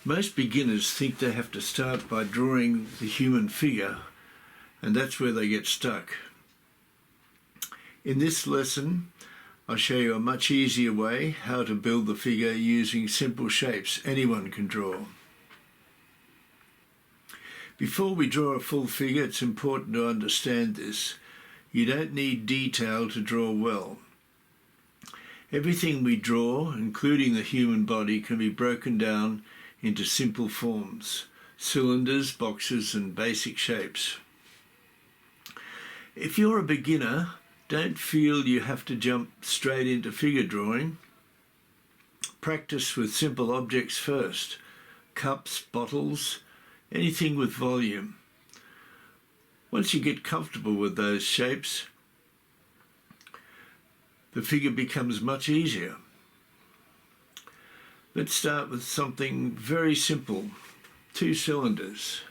Most beginners think they have to start by drawing the human figure, and that's where they get stuck. In this lesson, I'll show you a much easier way how to build the figure using simple shapes anyone can draw. Before we draw a full figure, it's important to understand this. You don't need detail to draw well. Everything we draw, including the human body, can be broken down into simple forms: cylinders, boxes, and basic shapes. If you're a beginner, don't feel you have to jump straight into figure drawing. Practice with simple objects first: cups, bottles, anything with volume. Once you get comfortable with those shapes, the figure becomes much easier. Let's start with something very simple: 2 cylinders.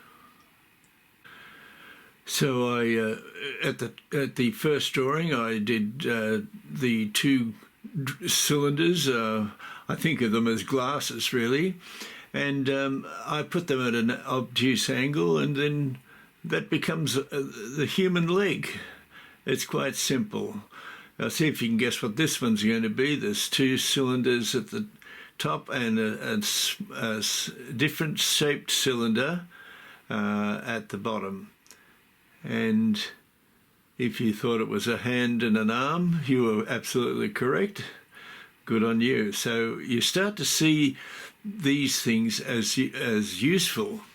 So at the first drawing, I did the 2 cylinders. I think of them as glasses, really, and I put them at an obtuse angle, and then that becomes the human leg. It's quite simple. Now see if you can guess what this one's going to be. There's 2 cylinders at the top and a different shaped cylinder at the bottom. And if you thought it was a hand and an arm, you were absolutely correct. Good on you. So you start to see these things as useful.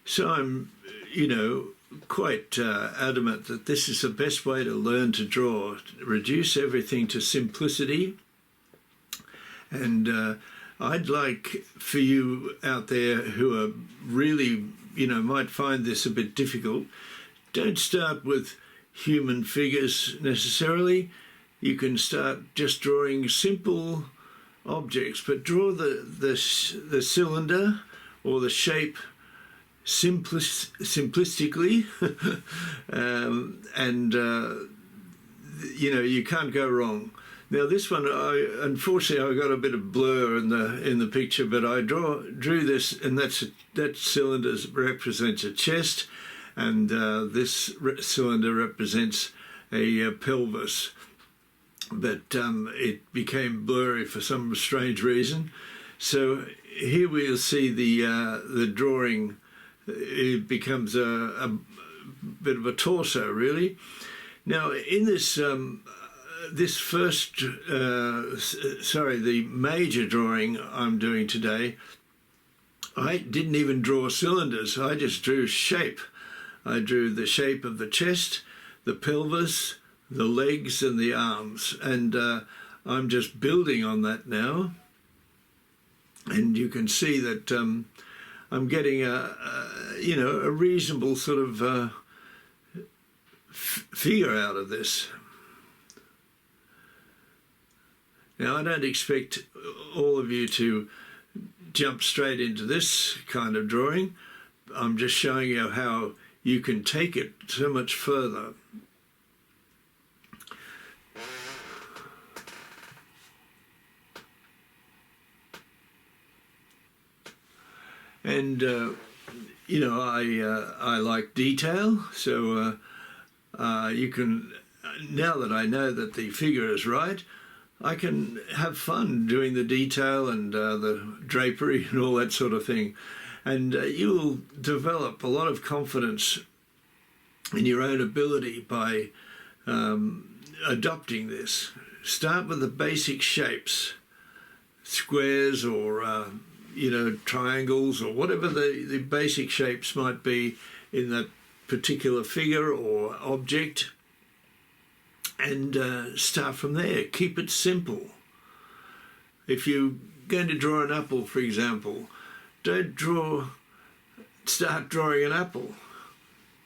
So I'm, quite adamant that this is the best way to learn to draw. Reduce everything to simplicity. And I'd like for you out there who are really, might find this a bit difficult, don't start with human figures necessarily. You can start just drawing simple objects, but draw the cylinder or the shape simplistically, and you can't go wrong. Now this one, unfortunately, I got a bit of blur in the picture, but I drew this, and that cylinder represents a chest, and this cylinder represents a pelvis. But it became blurry for some strange reason. So here we'll see the drawing. It becomes a bit of a torso, really. Now in this the major drawing I'm doing today, I didn't even draw cylinders. I just drew shape. I drew the shape of the chest, the pelvis, the legs, and the arms, and I'm just building on that now. And you can see that I'm getting a reasonable sort of figure out of this. Now, I don't expect all of you to jump straight into this kind of drawing. I'm just showing you how you can take it so much further. And, I like detail, so you can, now that I know that the figure is right, I can have fun doing the detail and the drapery and all that sort of thing. And you'll develop a lot of confidence in your own ability by adopting this. Start with the basic shapes, squares or triangles or whatever the basic shapes might be in that particular figure or object, and start from there. Keep it simple. If you're going to draw an apple, for example, don't start drawing an apple.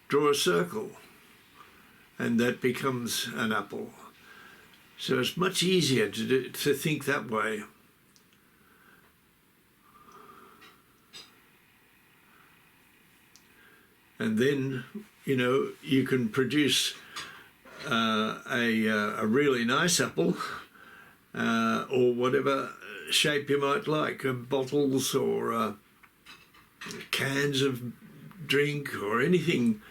Draw a circle, and that becomes an apple. So it's much easier to think that way. And then, you can produce a really nice apple, or whatever shape you might like, bottles or cans of drink or anything.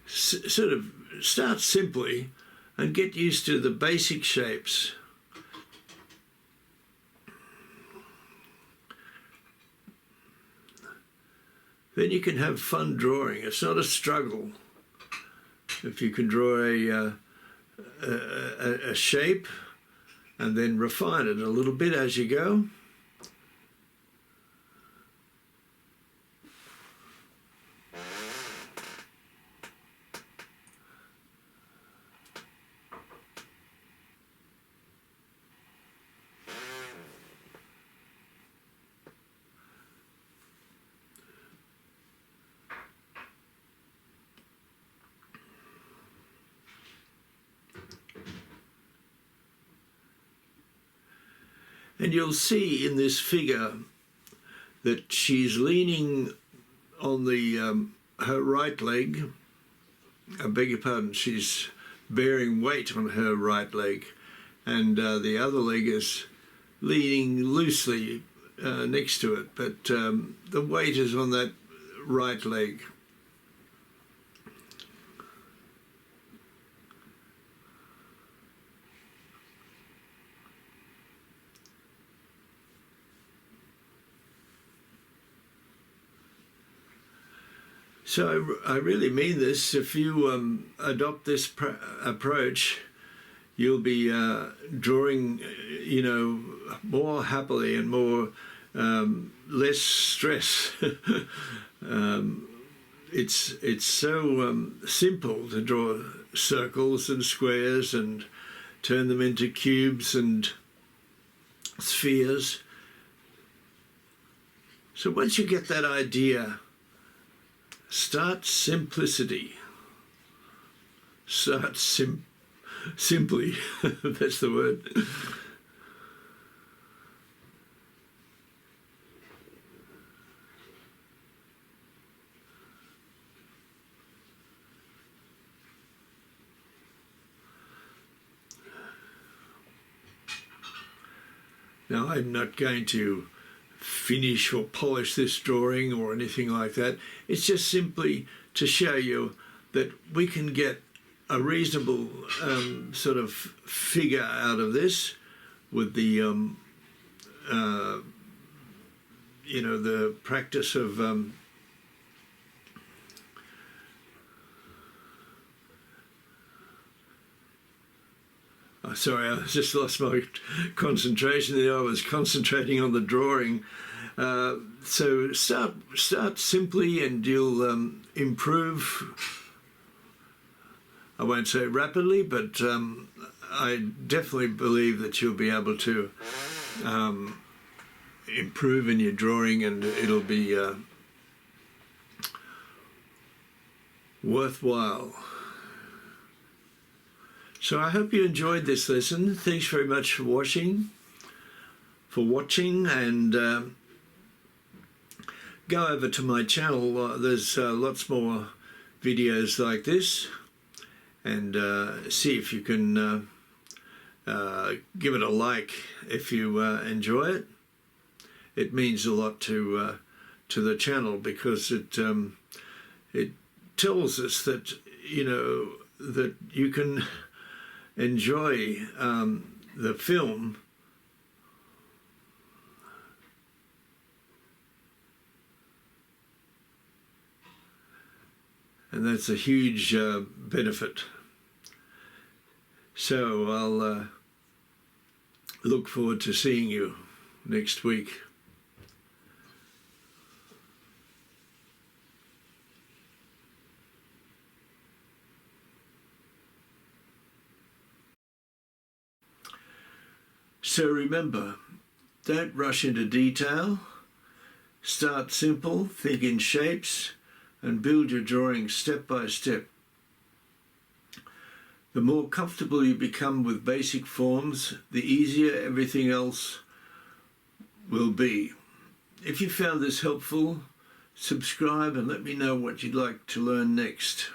Sort of start simply and get used to the basic shapes. Then you can have fun drawing. It's not a struggle. If you can draw a shape and then refine it a little bit as you go. And you'll see in this figure that she's leaning on the her right leg. I beg your pardon, she's bearing weight on her right leg, and the other leg is leaning loosely next to it, but the weight is on that right leg. So I really mean this. If you adopt this approach, you'll be drawing, more happily and more less stress. It's so simple to draw circles and squares and turn them into cubes and spheres. So once you get that idea, start simplicity. Start simply. That's the word. Now, I'm not going to finish or polish this drawing or anything like that. It's just simply to show you that we can get a reasonable sort of figure out of this with the the practice of sorry, I just lost my concentration there. I was concentrating on the drawing. So start simply and you'll improve. I won't say rapidly, but I definitely believe that you'll be able to improve in your drawing, and it'll be worthwhile. So I hope you enjoyed this lesson. Thanks very much for watching, and go over to my channel. There's lots more videos like this, and see if you can give it a like if you enjoy it. It means a lot to the channel, because it tells us that that you can enjoy the film and that's a huge benefit. So I'll look forward to seeing you next week. So remember, don't rush into detail. Start simple, think in shapes, and build your drawing step by step. The more comfortable you become with basic forms, the easier everything else will be. If you found this helpful, subscribe and let me know what you'd like to learn next.